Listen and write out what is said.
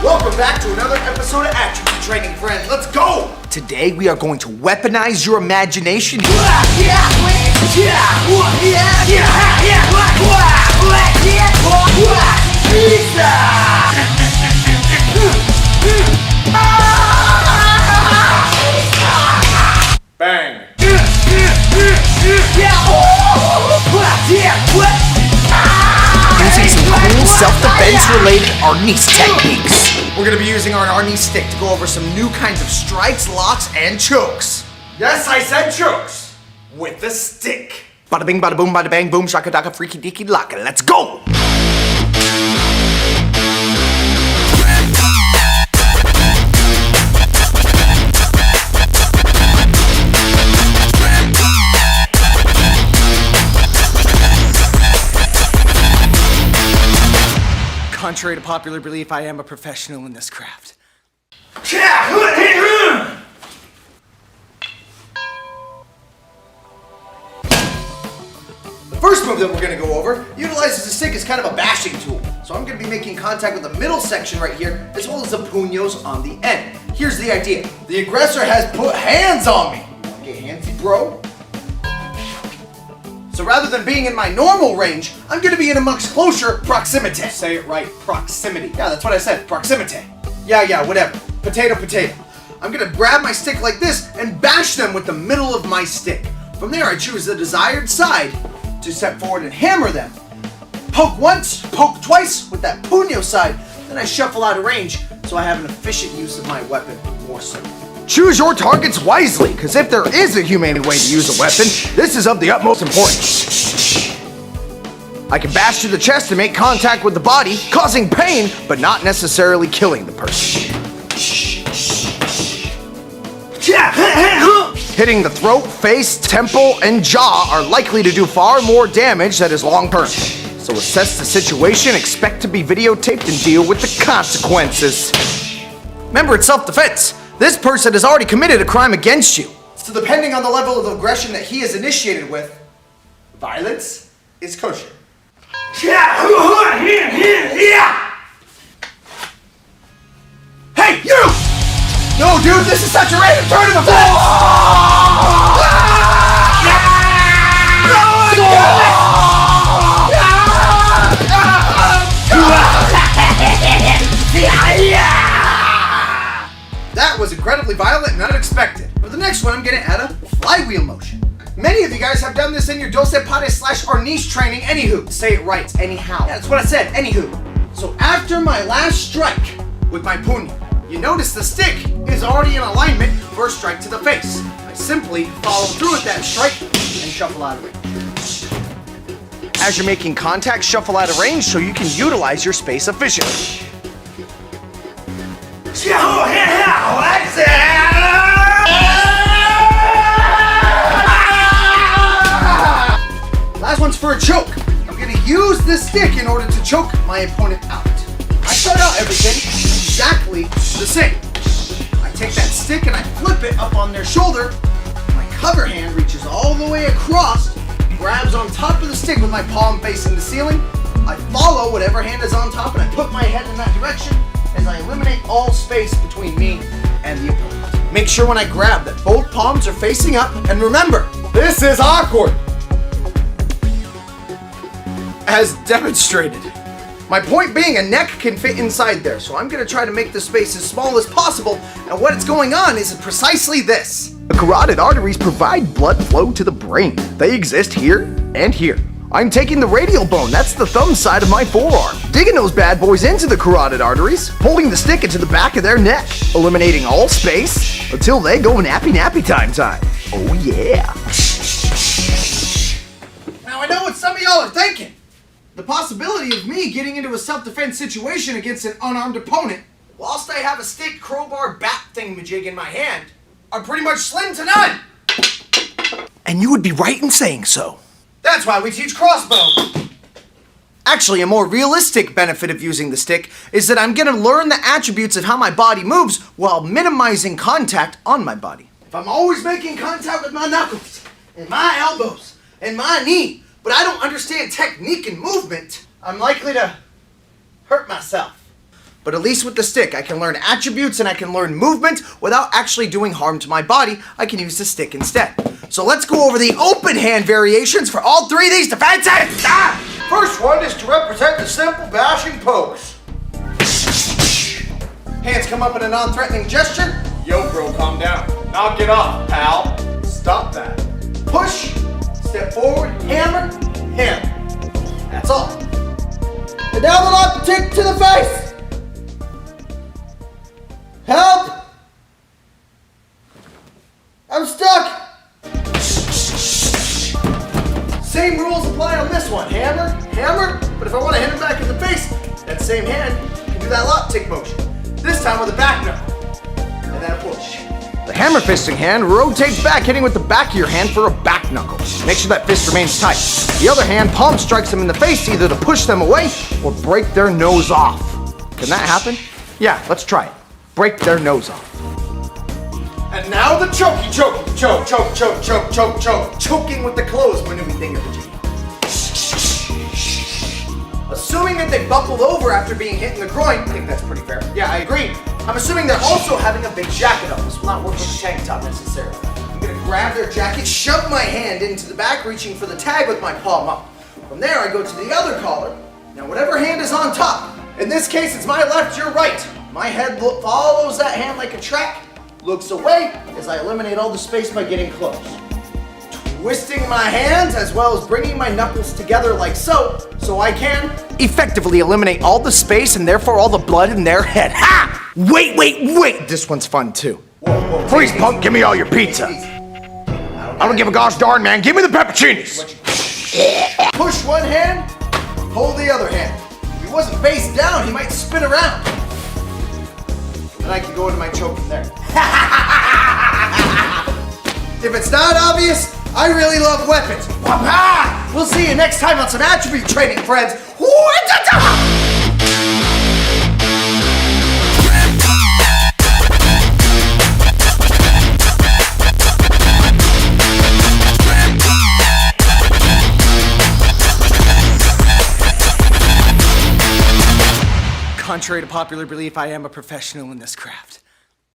Welcome back to another episode of Attribute Training, friends. Let's go! Today we are going to weaponize your imagination. Bang! Using some cool self-defense related Arnis techniques. We're gonna be using our Arnis stick to go over some new kinds of strikes, locks, and chokes. Yes, I said chokes. With the stick. Bada bing, bada boom, bada bang, boom, shaka daka, freaky deaky laka. Let's go! Contrary to popular belief, I am a professional in this craft. The first move that we're going to go over utilizes the stick as kind of a bashing tool. So I'm going to be making contact with the middle section right here, as well as the puños on the end. Here's the idea. The aggressor has put hands on me. Get handsy, bro. So rather than being in my normal range, I'm going to be in a much closer proximity. Say it right, proximity. Yeah, that's what I said, proximity. Yeah, whatever. Potato, potato. I'm going to grab my stick like this and bash them with the middle of my stick. From there, I choose the desired side to step forward and hammer them. Poke once, poke twice with that puño side, then I shuffle out of range so I have an efficient use of my weapon more so. Choose your targets wisely, because if there is a humane way to use a weapon, this is of the utmost importance. I can bash to the chest to make contact with the body, causing pain, but not necessarily killing the person. Hitting the throat, face, temple, and jaw are likely to do far more damage that is long-term. So assess the situation, expect to be videotaped, and deal with the consequences. Remember, it's self-defense. This person has already committed a crime against you. So depending on the level of aggression that he is initiated with, violence is kosher. Hey, you! No, dude, this is such a random turn of events! That was incredibly violent and unexpected. For the next one, I'm gonna add a flywheel motion. Many of you guys have done this in your Doce Pares / Arnis training, anywho. Say it right, anyhow. Yeah, that's what I said, anywho. So after my last strike with my puño, you notice the stick is already in alignment for a strike to the face. I simply follow through with that strike and shuffle out of range. As you're making contact, shuffle out of range so you can utilize your space efficiently. Last one's for a choke. I'm gonna use this stick in order to choke my opponent out. I start out everything exactly the same. I take that stick and I flip it up on their shoulder. My cover hand reaches all the way across, grabs on top of the stick with my palm facing the ceiling. I follow whatever hand is on top and I put my head in that direction as I eliminate all space between me and the opponent. Make sure when I grab that both palms are facing up, and remember, this is awkward, as demonstrated. My point being, a neck can fit inside there, so I'm gonna try to make the space as small as possible, and what's going on is precisely this. The carotid arteries provide blood flow to the brain. They exist here and here. I'm taking the radial bone, that's the thumb side of my forearm, digging those bad boys into the carotid arteries, pulling the stick into the back of their neck, eliminating all space until they go nappy time. Oh yeah. Now I know what some of y'all are thinking. The possibility of me getting into a self-defense situation against an unarmed opponent, whilst I have a stick, crowbar, bat thingamajig in my hand, are pretty much slim to none. And you would be right in saying so. That's why we teach crossbow. Actually, a more realistic benefit of using the stick is that I'm gonna learn the attributes of how my body moves while minimizing contact on my body. If I'm always making contact with my knuckles, and my elbows, and my knee, but I don't understand technique and movement, I'm likely to hurt myself. But at least with the stick, I can learn attributes and I can learn movement without actually doing harm to my body. I can use the stick instead. So let's go over the open hand variations for all three of these defenses. First one is to represent the simple bashing pose. Hands come up in a non-threatening gesture. Yo, bro, calm down. Knock it off, pal. Stop that. Push, step forward, hammer, hammer. That's all. And now the lock kick to the face. Help! I'm stuck! Same rules apply on this one. Hammer, hammer, but if I want to hit him back in the face, that same hand can do that lock tick motion. This time with a back knuckle. And then a push. The hammer fisting hand rotates back, hitting with the back of your hand for a back knuckle. Make sure that fist remains tight. The other hand palm strikes them in the face either to push them away or break their nose off. Can that happen? Yeah, let's try it. Break their nose off. And now the choke, choke, choke, choke, choke, choke. Choking with the clothes maneuver thingamajig. Assuming that they buckled over after being hit in the groin, I think that's pretty fair. Yeah, I agree. I'm assuming they're also having a big jacket on. This will not work with the tank top necessarily. I'm gonna grab their jacket, shove my hand into the back, reaching for the tag with my palm up. From there, I go to the other collar. Now, whatever hand is on top, in this case, it's my left, your right. My head follows that hand like a track, looks away as I eliminate all the space by getting close. Twisting my hands as well as bringing my knuckles together like so I can effectively eliminate all the space and therefore all the blood in their head. Ha! Wait! This one's fun too. Whoa, please, punk, give me all your pizza. I I don't give a gosh darn, man. Give me the pepperoncinis. Push one hand, hold the other hand. If he wasn't face down, he might spin around. And I can go into my choke from there. If it's not obvious, I really love weapons. We'll see you next time on some attribute training, friends. Contrary to popular belief, I am a professional in this craft.